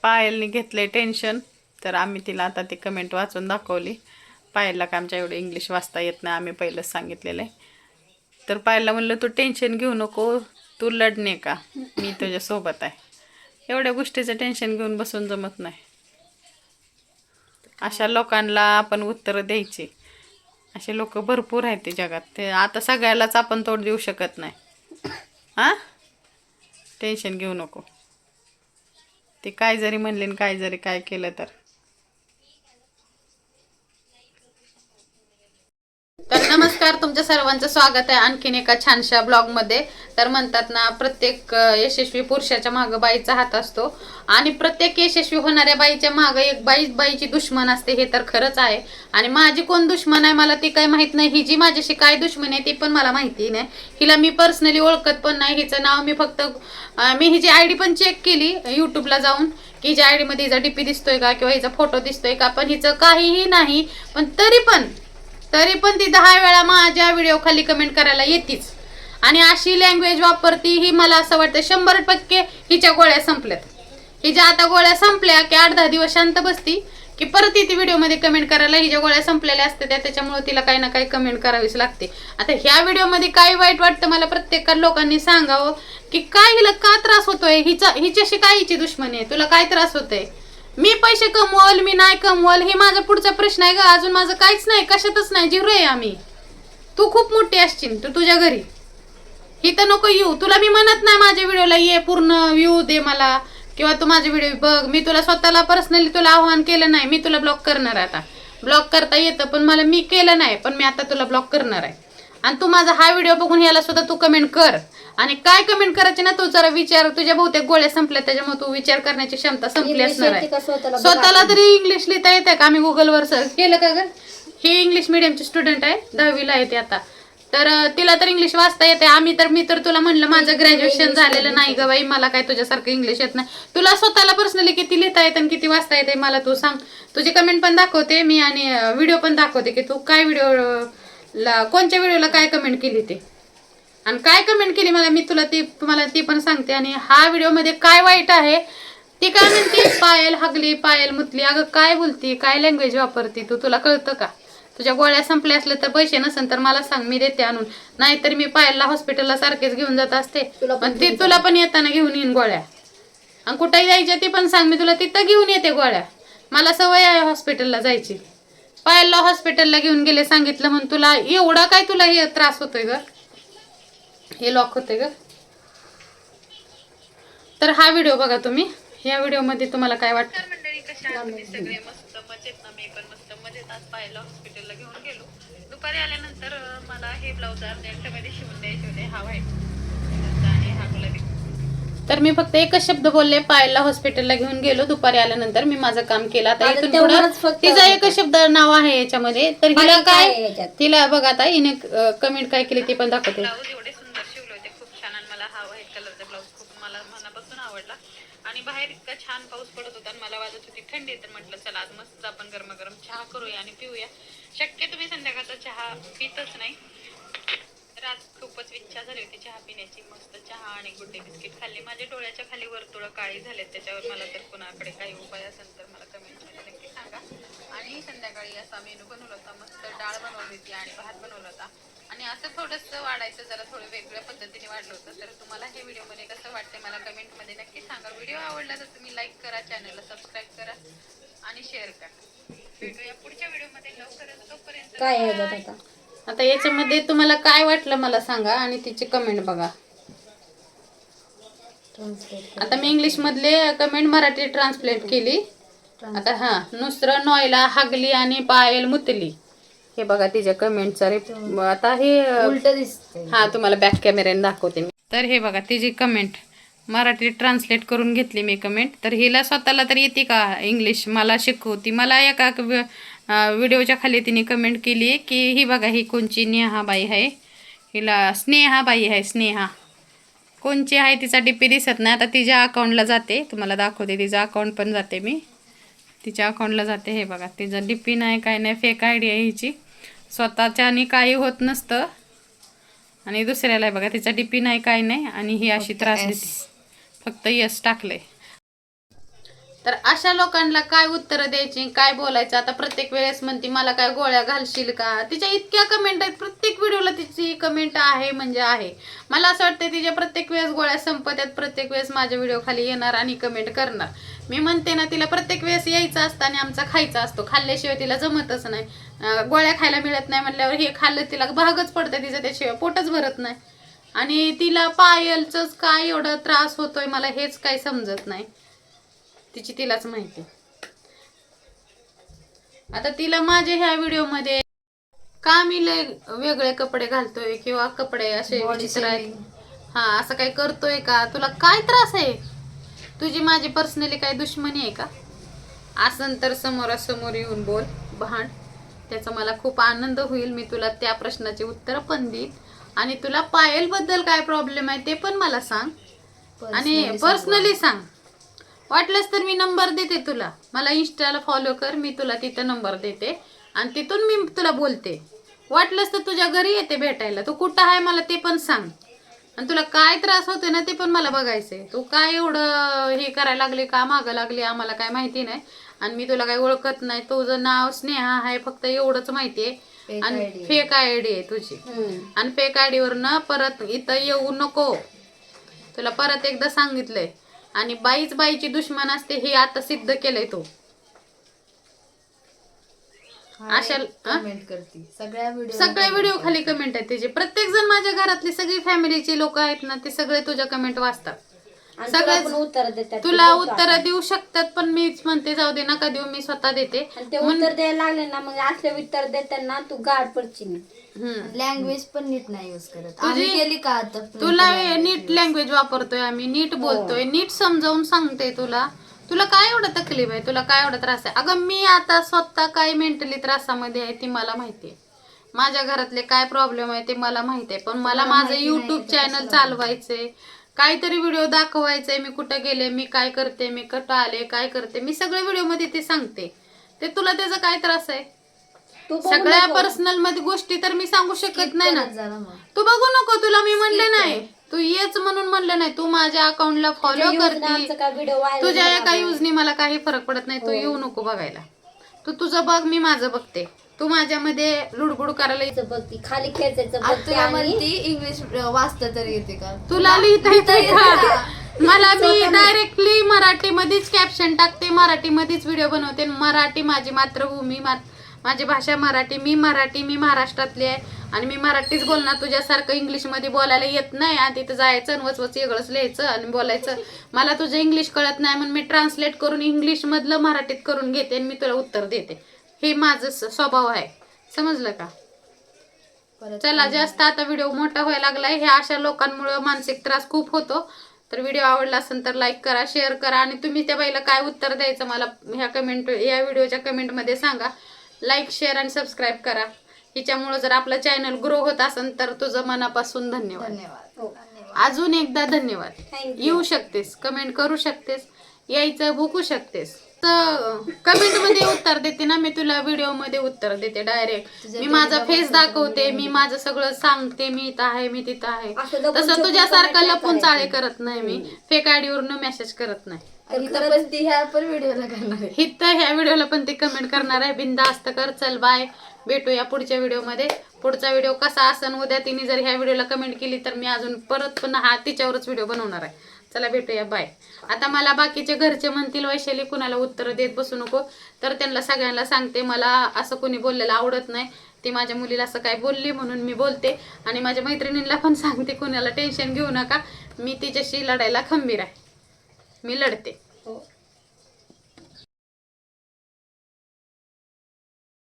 पायलने घेतले टेन्शन, तर आम्ही तिला आता ती कमेंट वाचून दाखवली. पायलला का आमच्या एवढं इंग्लिश वाचता येत नाही, आम्ही पहिलंच सांगितलेलं आहे. तर पायलला म्हणलं तू टेन्शन घेऊ नको, तू लढणे का, मी तुझ्यासोबत आहे. एवढ्या गोष्टीचं टेन्शन घेऊन बसून जमत नाही. अशा लोकांना आपण उत्तरं द्यायची. असे लोक भरपूर आहेत ते जगात. ते आता सगळ्यालाच आपण तोड देऊ शकत नाही. हां, टेन्शन घेऊ नको. ते काय जरी म्हणले आणि काय जरी काय केलं तर. तर नमस्कार, तुमच्या सर्वांचं स्वागत आहे आणखीन एका छानशा ब्लॉगमध्ये. तर म्हणतात ना, प्रत्येक यशस्वी पुरुषाच्या मागं बाईचा हात असतो आणि प्रत्येक यशस्वी होणाऱ्या बाईच्या मागं एक बाईची दुश्मन असते, हे तर खरंच आहे. आणि माझी कोण दुश्मन आहे मला ती काही माहीत नाही. ही जी माझ्याशी काय दुश्मन आहे ती पण मला माहिती नाही. हिला मी पर्सनली ओळखत पण नाही. हिचं नाव मी फक्त मी हिची आयडी पण चेक केली यूट्यूबला जाऊन, की हिच्या आयडी मध्ये हिचा डीपी दिसतोय का किंवा हिचा फोटो दिसतोय का, पण हिचं काहीही नाही. पण तरी पण ती 10 वेळा माझ्या व्हिडिओ खाली कमेंट करायला येतीच. आणि अशी लँग्वेज वापरती ही, मला असं वाटतं 100% हिच्या गोळ्या संपल्यात. हिच्या आता गोळ्या संपल्या की 8-10 दिवस शांत बसती की परत ती व्हिडिओमध्ये कमेंट करायला. हिच्या गोळ्या संपलेल्या असते त्याच्यामुळे तिला काही ना काही कमेंट करावीच लागते. आता ह्या व्हिडिओमध्ये काय वाईट वाटतं मला प्रत्येक लोकांनी सांगावं, की काय हिला का त्रास होतोय, हिच्याशी काय हिची दुश्मनी आहे, तुला काय त्रास होतोय. मी पैसे कमवल मी नाही कमवल हे माझा पुढचा प्रश्न आहे ग. अजून माझं काहीच नाही, कशातच नाही, झिरो आहे आम्ही. तू खूप मोठी असशील, तू तुझ्या घरी इथं नको येऊ. तुला मी म्हणत नाही माझ्या व्हिडिओला ये, पूर्ण व्ह्यू दे मला, किंवा तू माझे व्हिडिओ बघ. मी तुला स्वतःला पर्सनली तुला आव्हान केलं नाही. मी तुला ब्लॉक करणार आहे. आता ब्लॉक करता येतं पण मला मी केलं नाही, पण मी आता तुला ब्लॉक करणार आहे. आणि तू माझा हा व्हिडिओ बघून याला सुद्धा तू कमेंट कर. आणि काय कमेंट करायची ना, तू जरा विचार. तुझ्या बहुतेक गोळ्या संपल्या त्याच्यामुळे तू विचार करण्याची क्षमता संपली असणार आहे. स्वतःला तरी इंग्लिश लिहिता येते का? आम्ही गुगलवर सर्च केलं का ग. ही इंग्लिश मिडियमची स्टुडंट आहे, 10वीला आहे ती आता. तर तिला तर इंग्लिश वाचता येते. मी तर तुला म्हणलं माझं ग्रॅज्युएशन झालेलं नाही ग बाई, मला काय तुझ्यासारखं इंग्लिश येत नाही. तुला स्वतःला पर्सनली किती लिहिता येतं आणि किती वाचता येते मला तू सांग. तुझी कमेंट पण दाखवते मी आणि व्हिडिओ पण दाखवते की तू काय कोणत्या व्हिडिओला काय कमेंट केली ते, आणि काय कमेंट केली मी तुम्हाला ती पण सांगते. आणि हा व्हिडिओमध्ये काय वाईट आहे ती काय म्हणते, पायल हगली, पायल मुतली. अगं काय बोलती, काय लँग्वेज वापरती तू, तुला कळतं का? तुझ्या गोळ्या संपल्या असल्या तर पैसे नसेल तर मला सांग, मी देते आणून. नाहीतर मी पायलला हॉस्पिटलला सारखेच घेऊन जात असते. ती तुला पण येताना घेऊन येईन गोळ्या. आणि कुठेही जायच्या ती पण सांग, मी तुला तिथं घेऊन येते गोळ्या. मला सवय आहे हॉस्पिटलला जायची. पायलला हॉस्पिटलला घेऊन गेले सांगितलं म्हणून तुला एवढा काय तुला हे त्रास होतोय ग, हे लॉक होते ग. तर हा व्हिडिओ बघा तुम्ही. या व्हिडिओमध्ये तुम्हाला काय वाटतं? मंडळी कशा तुम्ही सगळे? मस्त मजेत ना? मी पण मस्त मजेत. आज पायलला हॉस्पिटलला घेऊन गेलो. दुपारी आल्यानंतर मला हे ब्लाउज अर्जंटमध्ये शिवून द्यायचे होते, हा व्हाईट आणि हा गुलाबी. तर मी फक्त एकच शब्द बोलले, पायलला हॉस्पिटलला घेऊन गेलो. दुपारी आल्यानंतर मी माझं काम केलं. आता इथून पुढं तिचा एकच शब्द नाव आहे याच्यामध्ये. तर हिला काय, तिला बघा आता हिने कमेंट काय केली ती पण दाखवते. ब्लाऊज एवढे सुंदर शिवले होते, खूप छान. आणि मला हा व्हाईट कलरचा ब्लाऊज खूप मला मनापासून आवडला. आणि बाहेर इतका छान पाऊस पडत होता आणि मला वाजत होती थंडी. तर म्हटलं चला आज मस्त आपण गरमागरम चहा करूया आणि पिऊया. शक्यतो मी संध्याकाळचा चहा पितच नाही, तर आज खूपच इच्छा झाली होती चहा पिण्याची. मस्त चहा आणि गुड्डे बिस्किट खाल्ले. माझ्या डोळ्याच्या खाली वर्तुळ काळी झालेत, त्याच्यावर मला तर कुणाकडे काही उपाय असेल तर मला कमेंटमध्ये नक्की सांगा. आणि संध्याकाळी असा मेनू बनवला होता, मस्त डाळ बनवली होती आणि भात बनवला होता. आणि असं थोडंसं वाढायचं, जरा थोडं वेगळ्या पद्धतीने वाढलं होतं. तर तुम्हाला हे व्हिडिओमध्ये कसं वाटतंय मला कमेंटमध्ये नक्की सांगा. व्हिडिओ आवडला तर तुम्ही लाईक करा, चॅनलला सबस्क्राईब करा आणि शेअर करा. भेटूया पुढच्या व्हिडिओमध्ये लवकरच. तोपर्यंत काय आहे आता याच्यामध्ये तुम्हाला काय वाटलं मला सांगा आणि तिची कमेंट बघा. आता मी इंग्लिश मधले कमेंट मराठी ट्रान्सलेट केली. आता हा, नुसरं नॉयला हगली आणि पायल मुतली, हे बघा तिच्या कमेंटचा. आता हे उलट दिसते. हा, तुम्हाला बॅक कॅमेऱ्याने दाखवते मी. तर हे बघा तिची कमेंट मराठी ट्रान्सलेट करून घेतली मी कमेंट. तर हिला स्वतःला तर येते का इंग्लिश, मला शिकवती. मला एका व्हिडिओच्या खाली तिने कमेंट केली की ही बघा ही कोणची नेहाबाई आहे, हिला स्नेहाबाई आहे, स्नेहा कोणची आहे तिचा डीपी दिसत नाही. आता तिच्या अकाउंटला जाते, तुम्हाला दाखवते. तिचं अकाउंट पण जाते मी, तिच्या अकाउंटला जाते. हे बघा तिचं डीपी नाही, काय नाही, फेक आयडी आहे हिची. स्वतःच्या आणि काही होत नसतं आणि दुसऱ्याला बघा तिचा डीपी नाही, काय नाही. आणि ही अशी त्रास देते, फक्त यस टाकलंय. तर अशा लोकांना काय उत्तर द्यायची, काय बोलायचं? आता प्रत्येक वेळेस म्हणते मला काय गोळ्या घालशील का? तिच्या इतक्या कमेंट आहेत, प्रत्येक व्हिडिओला तिची कमेंट आहे म्हणजे आहे. मला असं वाटतं तिच्या प्रत्येक वेळेस गोळ्या संपत्यात, प्रत्येक वेळेस माझ्या व्हिडिओ खाली येणार आणि कमेंट करणार. मी म्हणते ना तिला प्रत्येक वेळेस यायचं असतं आणि आमचा खायचा असतो, खाल्ल्याशिवाय तिला जमतच नाही. गोळ्या खायला मिळत नाही म्हणल्यावर हे खाल्लं तिला भागच पडतं तिचं, त्याशिवाय पोटच भरत नाही. आणि तिला पायलचंच काय एवढा त्रास होतोय मला हेच काही समजत नाही. तिची तिलाच माहिती. आता तिला माझ्या ह्या व्हिडिओमध्ये का मी लय वेगळे कपडे घालतोय किंवा कपडे असे विचित्र आहेत, हा असं काही करतोय का, तुला काय त्रास आहे, तुझी माझी पर्सनली काय दुश्मनी आहे का? असं तर समोरासमोर येऊन बोल, भांड. त्याचा मला खूप आनंद होईल. मी तुला त्या प्रश्नाचे उत्तर पण देईन आणि तुला पायल बद्दल काय प्रॉब्लेम आहे ते पण मला सांग आणि पर्सनली सांग. वाटलंच तर मी नंबर देते तुला, मला इंस्टाला फॉलो कर, मी तुला तिथं नंबर देते आणि तिथून मी तुला बोलते. वाटलंच तर तुझ्या घरी येते भेटायला, तू कुठं आहे मला ते पण सांग आणि तुला काय त्रास होते ना ते पण मला बघायचंय. तू काय एवढं हे करायला लागले, का मागं लागली आम्हाला काय माहिती नाही आणि मी तुला काही ओळखत नाही. तुझं नाव स्नेहा आहे फक्त एवढंच माहितीये आणि फेक आयडी आहे तुझी आणि फेक आयडीवर ना परत इथं येऊ नको, तुला परत एकदा सांगितलंय. आणि बाईच बाईची दुश्मन असते हे आता सिद्ध केलंय तू. अशा कमेंट करते सगळ्या व्हिडिओ खाली कमेंट आहे त्याची. प्रत्येक जण माझ्या घरातली सगळी फॅमिलीची लोक आहेत ना ते सगळे तुझ्या कमेंट वाचतात, सगळे उत्तर देतात. तुला उत्तर देऊ शकतात पण मीच म्हणते जाऊ दे नका देऊ, मी स्वतः देते. ते उत्तर द्यायला लागले ना मग असले उत्तर देताना तू गाड पडची. लँग्वेज पण नीट नाही यूज करत. आम्ही केली का आता तुला नीट लँग्वेज वापरतोय आम्ही, नीट बोलतोय, नीट समजावून सांगते तुला. तुला काय एवढं तकलीफ आहे, तुला काय एवढा त्रास आहे? अगं मी आता स्वतः काय मेंटली त्रासामध्ये आहे ती मला माहितीये, माझ्या घरातले काय प्रॉब्लेम आहे ते मला माहिती आहे. पण मला माझं युट्यूब चॅनल चालवायचंय, काहीतरी व्हिडिओ दाखवायचंय, मी कुठं गेले, मी काय करते, मी कुठं आले, काय करते, मी सगळे व्हिडिओ मध्ये ते सांगते. ते तुला त्याचा काय त्रास आहे? सगळ्या पर्सनल मध्ये गोष्टी तर मी सांगू शकत नाही ना. तू बघू नको, तुला मी म्हणले नाही, तू येच म्हणून म्हणलं नाही. तू माझ्या अकाउंटला फॉलो करते, तुझ्या एका युजनी मला काही फरक पडत नाही. तू येऊ नको बघायला, तू तुझं बघ, मी माझं बघते. तू माझ्यामध्ये लुडबुड करायला बघती, खाली खेचायचं. तुला म्हणती इंग्लिश वाचता तरी येते का? तुला लिहिता येते का? मला मी डायरेक्टली मराठीमध्येच कॅप्शन टाकते, मराठीमध्येच व्हिडिओ बनवते. मराठी माझी मातृभूमी, माझी भाषा मराठी, मी महाराष्ट्रातली आहे आणि मी मराठीच बोलणार. तुझ्यासारखं इंग्लिशमध्ये बोलायला येत नाही आणि तिथं जायचं आणि वचवच वेगळंच लिहायचं आणि बोलायचं. मला तुझं इंग्लिश कळत नाही म्हणून मी ट्रान्सलेट करून इंग्लिश मधलं मराठीत करून घेते आणि मी तुला उत्तर देते. हे माझं स्वभाव आहे, समजलं का? चला, जास्त आता व्हिडिओ मोठा व्हायला लागलाय. ह्या अशा लोकांमुळे मानसिक त्रास खूप होतो. तर व्हिडिओ आवडला असेल तर लाईक करा, शेअर करा आणि तुम्ही त्या बाईला काय उत्तर द्यायचं मला या व्हिडिओच्या कमेंटमध्ये सांगा. लाईक, शेअर आणि सबस्क्राईब करा. हिच्यामुळे जर आपलं चॅनल ग्रो होत असेल तर तुझं मनापासून धन्यवाद. अजून एकदा धन्यवाद. येऊ शकतेस, कमेंट करू शकतेस, यायचं भुकू शकतेस. कमेंट मध्ये उत्तर देते ना मी, तुला व्हिडिओ मध्ये उत्तर देते डायरेक्ट. मी माझा फेस दाखवते, मी माझं सगळं सांगते, मी इथं आहे, मी तिथं आहे. तसं तुझ्यासारखं लपून चाळे करत नाही मी, फेक आयडीवरून मेसेज करत नाही. ह्या व्हिडिओला पण ती कमेंट करणार आहे. बिनधास्त कर. चल बाय, भेटूया पुढच्या व्हिडिओमध्ये. पुढचा व्हिडिओ कसा असन उद्या तिने जर ह्या व्हिडिओला कमेंट केली तर मी अजून परत पुन्हा तिच्यावरच व्हिडिओ बनवणार आहे. चला भेटूया, बाय. आता मला बाकीचे घरचे म्हणतील वैशाली कुणाला उत्तर देत बसू नको, तर त्यांना सगळ्यांना सांगते मला असं कोणी बोललेलं आवडत नाही. ती माझ्या मुलीला असं काय बोलली म्हणून मी बोलते आणि माझ्या मैत्रिणींना पण सांगते कुणाला टेन्शन घेऊ नका, मी तिच्याशी लढायला खंबीर आहे, मी लढते.